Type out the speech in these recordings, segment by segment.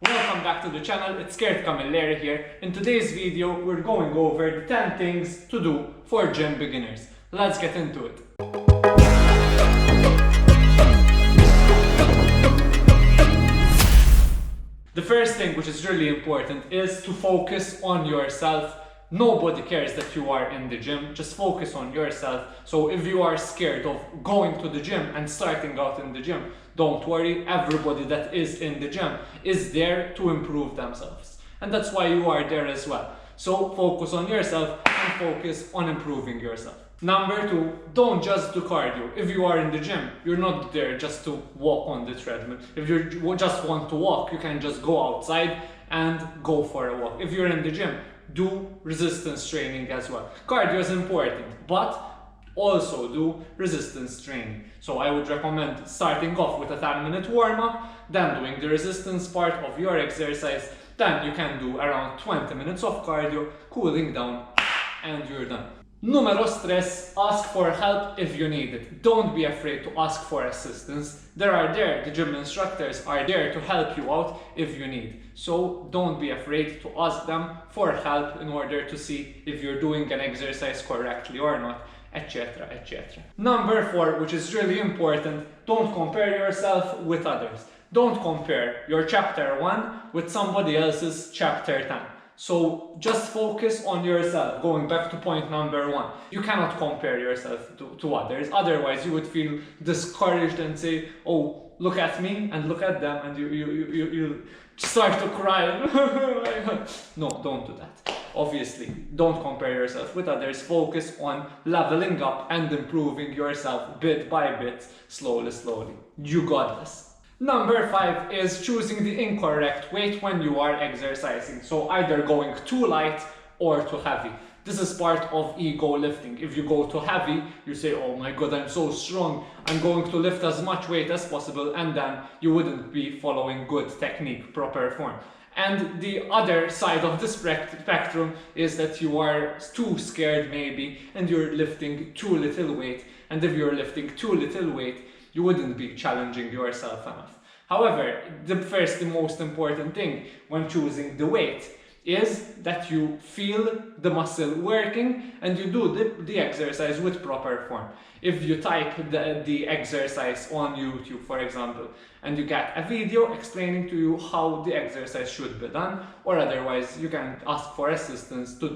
Welcome back to the channel, it's Gert Camilleri here. In today's video, we're going over the 10 things to do for gym beginners. Let's get into it. The first thing, which is really important, is to focus on yourself. Nobody cares that you are in the gym, just focus on yourself. So if you are scared of going to the gym and starting out in the gym, don't worry, everybody that is in the gym is there to improve themselves. And that's why you are there as well. So focus on yourself and focus on improving yourself. Number 2, don't just do cardio. If you are in the gym, you're not there just to walk on the treadmill. If you just want to walk, you can just go outside and go for a walk. If you're in the gym, do resistance training as well. Cardio is important, but also do resistance training. So I would recommend starting off with a 10-minute warm-up, then doing the resistance part of your exercise, then you can do around 20 minutes of cardio, cooling down, and you're done. Numero 3, ask for help if you need it. Don't be afraid to ask for assistance. The gym instructors are there to help you out if you need. So don't be afraid to ask them for help in order to see if you're doing an exercise correctly or not, etc, etc. Number 4, which is really important, don't compare yourself with others. Don't compare your chapter 1 with somebody else's chapter 10. So just focus on yourself. Going back to point number 1, you cannot compare yourself to others, otherwise you would feel discouraged and say, oh, look at me and look at them, and you start to cry. No, don't do that. Obviously, don't compare yourself with others. Focus on leveling up and improving yourself bit by bit, slowly. You got this. Number 5 is choosing the incorrect weight when you are exercising. So either going too light or too heavy. This is part of ego lifting. If you go too heavy, you say, oh my god, I'm so strong, I'm going to lift as much weight as possible, and then you wouldn't be following good technique, proper form. And the other side of the spectrum is that you are too scared maybe, and you're lifting too little weight. And if you're lifting too little weight, you wouldn't be challenging yourself enough. However, the most important thing when choosing the weight is that you feel the muscle working and you do the exercise with proper form. If you type the exercise on YouTube, for example, and you get a video explaining to you how the exercise should be done, or otherwise you can ask for assistance to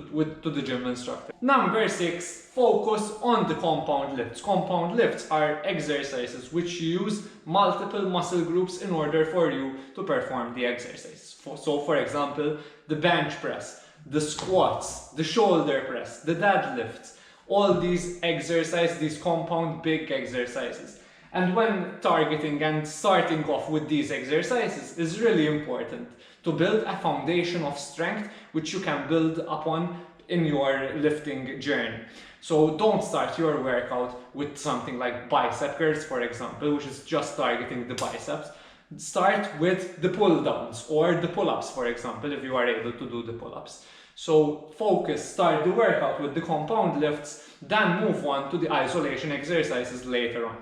the gym instructor. Number 6, focus on the compound lifts. Compound lifts are exercises which use multiple muscle groups in order for you to perform the exercise. So for example, the bench press, the squats, the shoulder press, the deadlifts, all these exercises, these compound big exercises. And when targeting and starting off with these exercises, is really important to build a foundation of strength which you can build upon in your lifting journey. So don't start your workout with something like bicep curls, for example, which is just targeting the biceps. Start with the pull downs or the pull-ups, for example, if you are able to do the pull-ups. So start the workout with the compound lifts, then move on to the isolation exercises later on.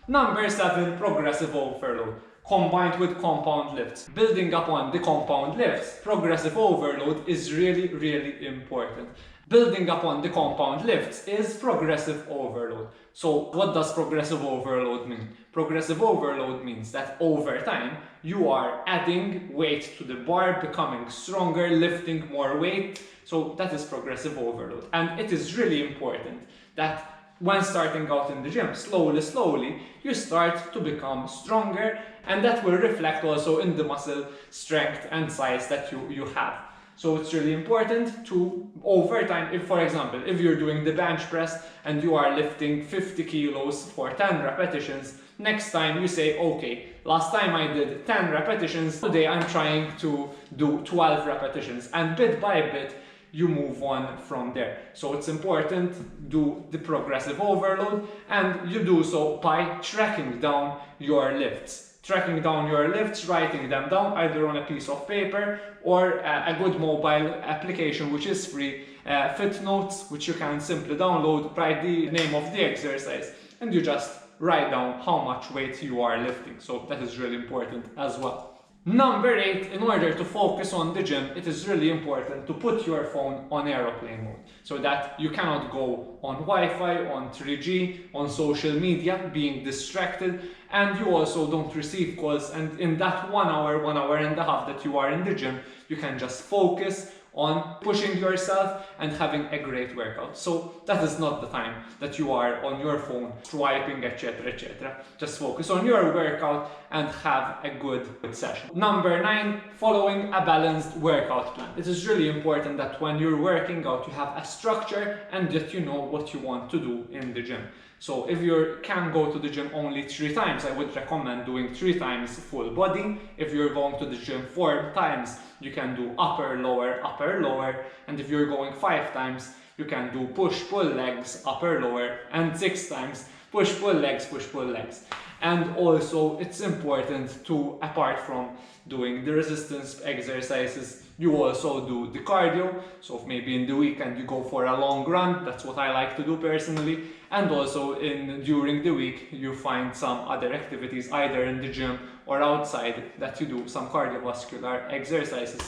Number 7, progressive overload, combined with compound lifts. Building upon the compound lifts, progressive overload is really important. Building upon the compound lifts is progressive overload. So what does progressive overload mean? Progressive overload means that over time you are adding weight to the bar, becoming stronger, lifting more weight. So that is progressive overload. And it is really important that when starting out in the gym, slowly, you start to become stronger, and that will reflect also in the muscle strength and size that you have. So it's really important to, over time, if for example, if you're doing the bench press and you are lifting 50 kilos for 10 repetitions, next time you say, okay, last time I did 10 repetitions, today I'm trying to do 12 repetitions, and bit by bit, you move on from there. So it's important to do the progressive overload, and you do so by tracking down your lifts. Tracking down your lifts, writing them down either on a piece of paper or a good mobile application which is free, FitNotes, which you can simply download, write the name of the exercise, and you just write down how much weight you are lifting. So that is really important as well. Number 8, in order to focus on the gym, it is really important to put your phone on aeroplane mode so that you cannot go on Wi-Fi, on 3G, on social media, being distracted, and you also don't receive calls. And in that 1 hour, 1 hour and a half that you are in the gym, you can just focus on pushing yourself and having a great workout. So that is not the time that you are on your phone swiping, etc, etc. Just focus on your workout and have a good session. Number 9, following a balanced workout plan. It is really important that when you're working out, you have a structure and that you know what you want to do in the gym. So if you can go to the gym only 3 times, I would recommend doing 3 times full body. If you're going to the gym 4 times, you can do upper, lower. And if you're going 5 times, you can do push, pull legs, upper, lower, and 6 times push, pull legs, push, pull legs. And also it's important to, apart from doing the resistance exercises, you also do the cardio. So if maybe in the weekend you go for a long run, that's what I like to do personally. And also during the week you find some other activities either in the gym or outside that you do some cardiovascular exercises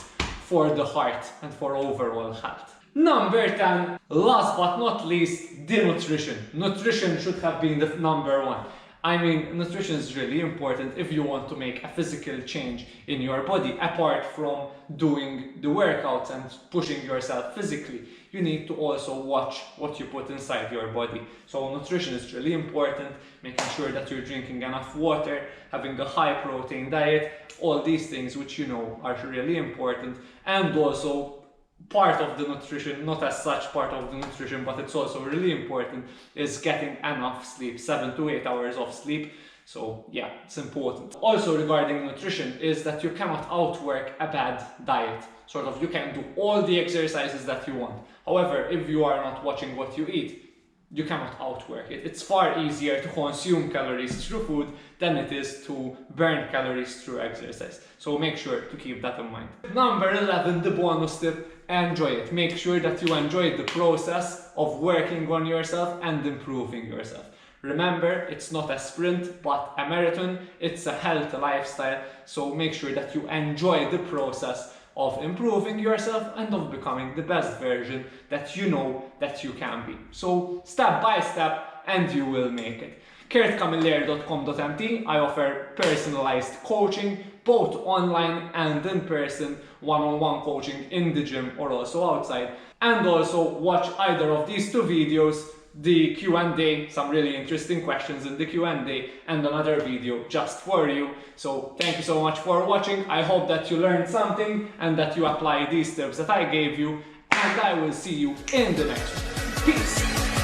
for the heart and for overall health. Number 10, last but not least, the nutrition. Nutrition should have been the number 1. I mean, nutrition is really important if you want to make a physical change in your body. Apart from doing the workouts and pushing yourself physically, you need to also watch what you put inside your body. So nutrition is really important, making sure that you're drinking enough water, having a high protein diet, all these things which you know are really important. And also part of the nutrition, not as such part of the nutrition, but it's also really important, is getting enough sleep, 7 to 8 hours of sleep. So yeah, it's important. Also regarding nutrition is that you cannot outwork a bad diet. Sort of, you can do all the exercises that you want. However, if you are not watching what you eat, you cannot outwork it. It's far easier to consume calories through food than it is to burn calories through exercise. So make sure to keep that in mind. Number 11, the bonus tip, enjoy it. Make sure that you enjoy the process of working on yourself and improving yourself. Remember, it's not a sprint, but a marathon. It's a healthy lifestyle. So make sure that you enjoy the process of improving yourself and of becoming the best version that you know that you can be. So step by step and you will make it. kurtcamilleri.com.mt, I offer personalized coaching, both online and in person, one-on-one coaching in the gym or also outside. And also watch either of these 2 videos, the Q&A, some really interesting questions in the Q&A, and another video just for you. So thank you so much for watching. I hope that you learned something and that you apply these tips that I gave you, and I will see you in the next one. Peace!